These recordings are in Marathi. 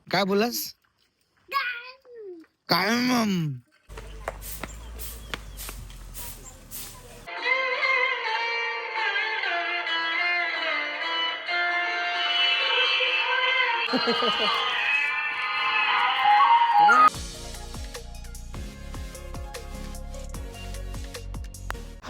काय बोलास? काय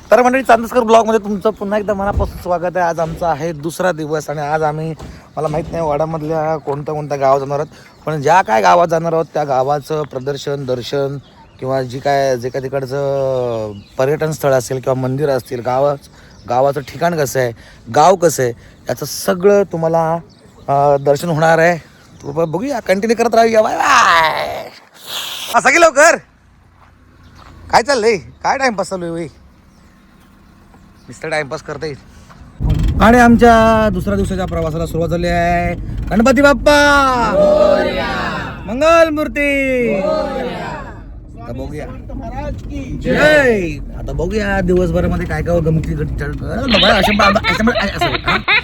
तर मंडळी, चांदसकर ब्लॉगमध्ये तुमचं पुन्हा एकदा मनापासून स्वागत आहे. आज आमचा आहे दुसरा दिवस आणि आज आम्ही, मला माहीत नाही वाड्यामधल्या कोणत्या गावात जाणार आहोत, पण ज्या काय गावात जाणार आहोत त्या गावाचं प्रदर्शन, दर्शन किंवा जे काय तिकडचं पर्यटन स्थळ असेल किंवा मंदिर असतील, गावाचं ठिकाण कसं आहे, गाव कसं आहे, याचं सगळं तुम्हाला दर्शन होणार आहे. बघूया, कंटिन्यू करत राहूया. Bye bye. सगळी लवकर. काय चाललंय? काय टाइमपास चालू आहे? नुसतं टाइमपास करता येईल. आणि आमच्या दुसऱ्या दिवसाच्या प्रवासाला सुरुवात झाली आहे. गणपती बाप्पा मंगल मूर्ती. आता बघूया, जय. आता बघूया दिवसभरामध्ये काय काय गमती.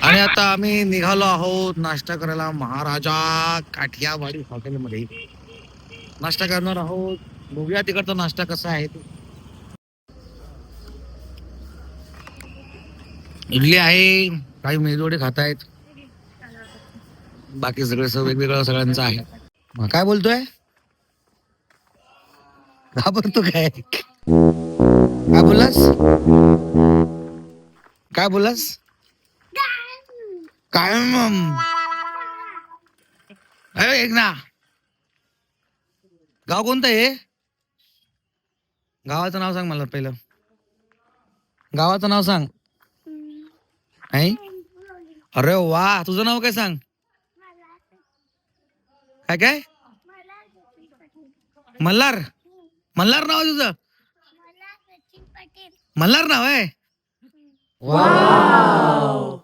आणि आता आम्ही निघालो आहोत नाश्ता करायला महाराजा काठियावाडी हॉटेलमध्ये नाश्ता करणार आहोत. बघूया तिकडचा नाश्ता कसा आहे. इडली आहे, काही मेदवडे खात आहेत, बाकी सगळे वेगवेगळं सगळ्यांचं आहे. काय बोलतोय? घाबरतो काय? काय बोललास? काय बोललास? काय एक ना. गाव कोणतं आहे? गावाचं नाव सांग मला पहिलं. गावाचं नाव सांग. अरे वा, तुझं नाव काय सांग? काय काय? मल्हार. मल्हार नाव आहे तुझं? मल्हार नाव आहे. वाव.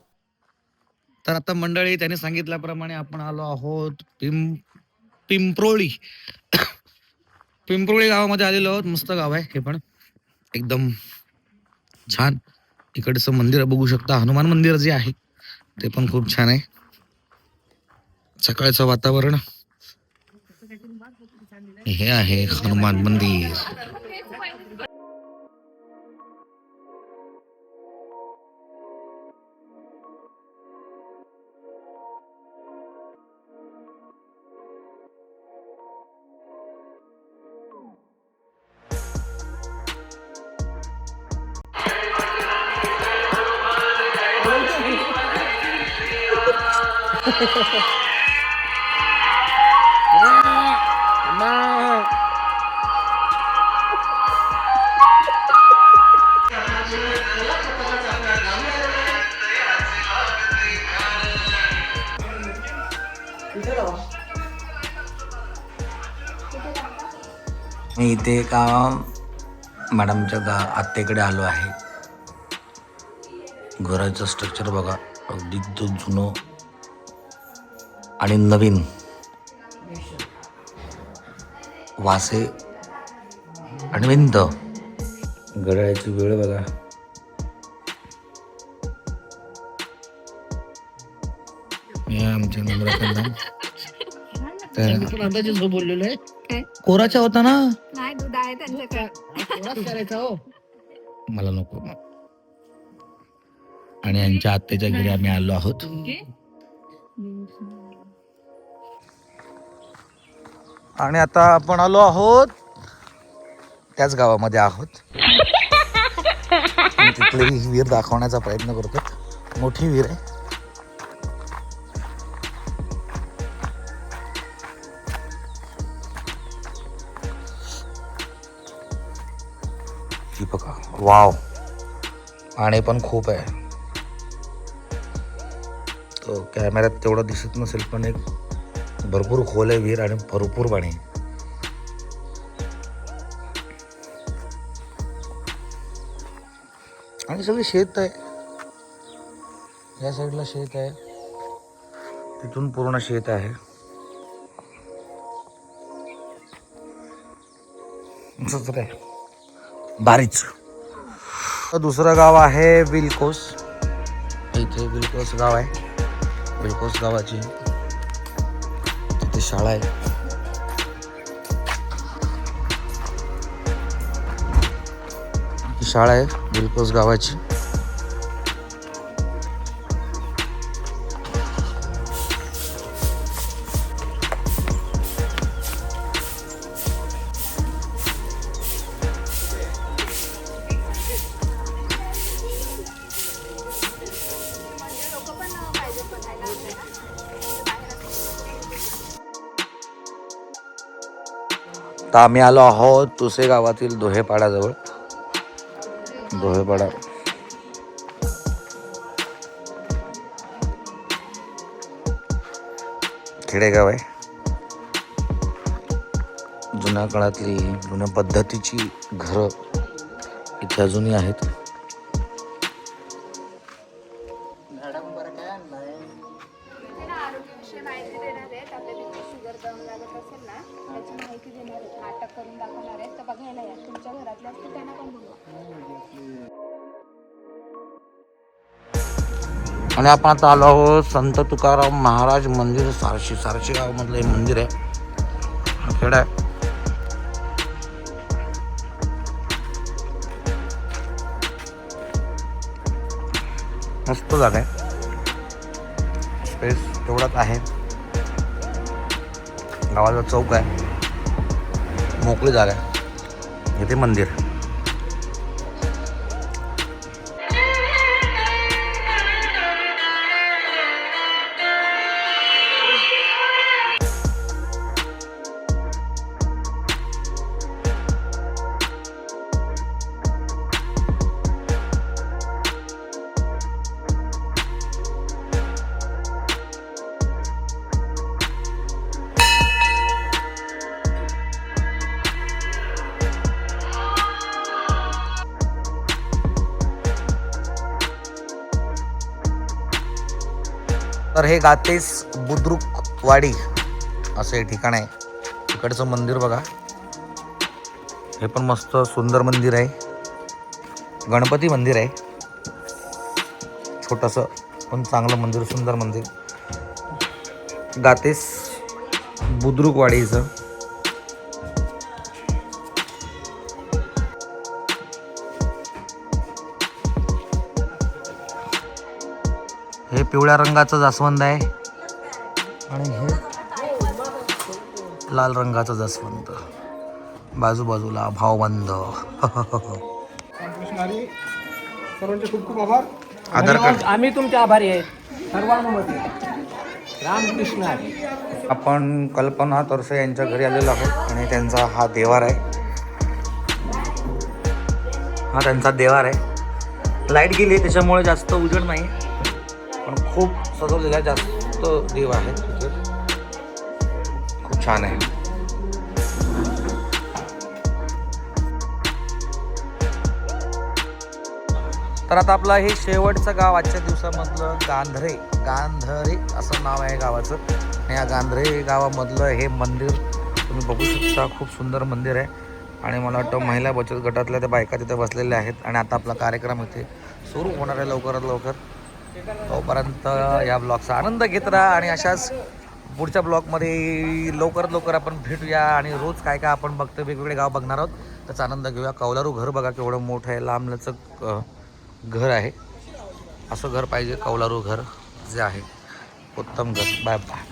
तर आता मंडळी, त्याने सांगितल्याप्रमाणे आपण आलो आहोत पिंपरोळी. पिंपरोळी गावामध्ये आलेलो आहोत. मस्त गाव आहे हे, पण एकदम छान. इकडचं मंदिर बघू शकता, हनुमान मंदिर जे आहे ते पण खूप छान आहे. सकाळचं वातावरण हे आहे हनुमान मंदिर. मी इथे एका मॅडमच्या आत्याकडे आलो आहे. घराचं स्ट्रक्चर बघा, अगदी जुनं आणि नवीन. वासे आणि भिंत. घड्याळाची वेळ बघा. आमच्या नम्रतांना अंदाजे बोललेलो आहे. कोराच्या होता ना. नाही, दूध आहे त्यांच्याकडे. मला नको. आणि यांच्या आत्याच्या घरी आम्ही आलो आहोत. आणि आता आपण आलो आहोत त्याच गावामध्ये आहोत. तिथली विहीर दाखवण्याचा प्रयत्न करतो. मोठी विहीर आहे. ती बघा, वाव. पाणी पण खूप आहे. तो कॅमेऱ्यात तेवढं दिसत नसेल, पण एक भरपूर खोल आहे विहीर आणि भरपूर पाणी. आणि सगळी शेत आहे. या साईडला शेत आहे, तिथून पूर्ण शेत आहे. बारीच. दुसरं गाव आहे विलकोस. इथे विलकोस गाव आहे. विलकोस गावाची इथे शाळा आहे. ही शाळा आहे दिलकोस गावाची. तर आम्ही आलो आहोत तुसे गावातील दोहेपाड्याजवळ. दोहेपाडा खेडेगाव आहे. जुन्या काळातली जुन्या पद्धतीची घरं इथे अजूनही आहेत. आरोग्यविषयी माहिती देणार आहेत. आपल्या तिथे शुगर डाऊन लागत असेल ना त्याची माहिती देणार आहेत. नाटक करून दाखवणार आहेत. तर बघायला या. तुमच्या घरातले असतील त्यांना पण बोलवा. आणि आपण आता आलो आहोत संत तुकाराम महाराज मंदिर सारशी गावामधलं हे मंदिर आहे. खेड आहे. मस्त जागा आहे. स्पेस तेवढाच आहे. गावाचा चौक आहे. मोकळी जागा आहे. इथे मंदिर. तर हे गातेस बुद्रुक वाडी असं हे ठिकाण आहे. इकडचं मंदिर बघा. हे पण मस्त सुंदर मंदिर आहे. गणपती मंदिर आहे. छोटंसं पण चांगलं मंदिर, सुंदर मंदिर. गातेस बुद्रुक वाडीचं. हे पिवळ्या रंगाचं जास्वंद आहे आणि हे लाल रंगाचं जास्वंद. बाजूबाजूला भावबंद. सर्वांचे खूप खूप आभार. आधार कार्ड. आम्ही तुमचे आभारी आहेत सर्वांमध्ये. रामकृष्ण हरी. आपण कल्पना तरसे यांच्या घरी आलेलो आहोत आणि त्यांचा हा देवार आहे. हा त्यांचा देवार आहे. लाईट गेली त्याच्यामुळे जास्त उजेड नाही, पण खूप सजवलेला जास्त देव आहे. खूप छान आहे. तर आता आपलं हे शेवटचं गाव आजच्या दिवसामधलं गांधरे असं नाव आहे गावाचं. आणि या गांधरे गावामधलं हे मंदिर तुम्ही बघू शकता. खूप सुंदर मंदिर आहे. आणि मला वाटतं महिला बचत गटातल्या त्या बायका तिथे बसलेल्या आहेत. आणि आता आपला कार्यक्रम इथे सुरू होणार आहे लवकरात लवकर. तोपर्यंत या ब्लॉगचा आनंद घेत राहा आणि अशाच पुढच्या ब्लॉगमध्ये लवकरात लवकर आपण भेटूया. आणि रोज काय काय आपण बघतो वेगवेगळे गाव बघणार आहोत त्याचा आनंद घेऊया. कौलारू घर बघा केवढं मोठं आहे. लांबलचक घर आहे. असं घर पाहिजे कौलारू घर जे आहे. उत्तम घर. Bye bye.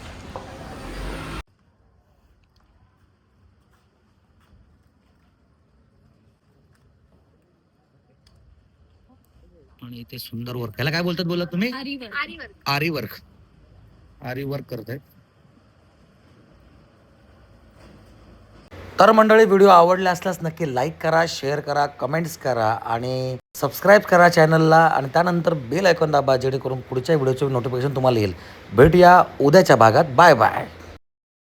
आणि इथे सुंदर वर्क. याला काय बोलतात बोलत तुम्ही? आरी वर्क करताय. तर मंडळी व्हिडिओ आवडला असल्यास नक्की लाईक करा, शेअर करा, कमेंट्स करा आणि सबस्क्राईब करा चॅनलला. आणि त्यानंतर बेल आयकॉन दाबा जेणेकरून पुढच्या व्हिडिओचे नोटिफिकेशन तुम्हाला येईल. भेटूया उद्याच्या भागात. Bye bye.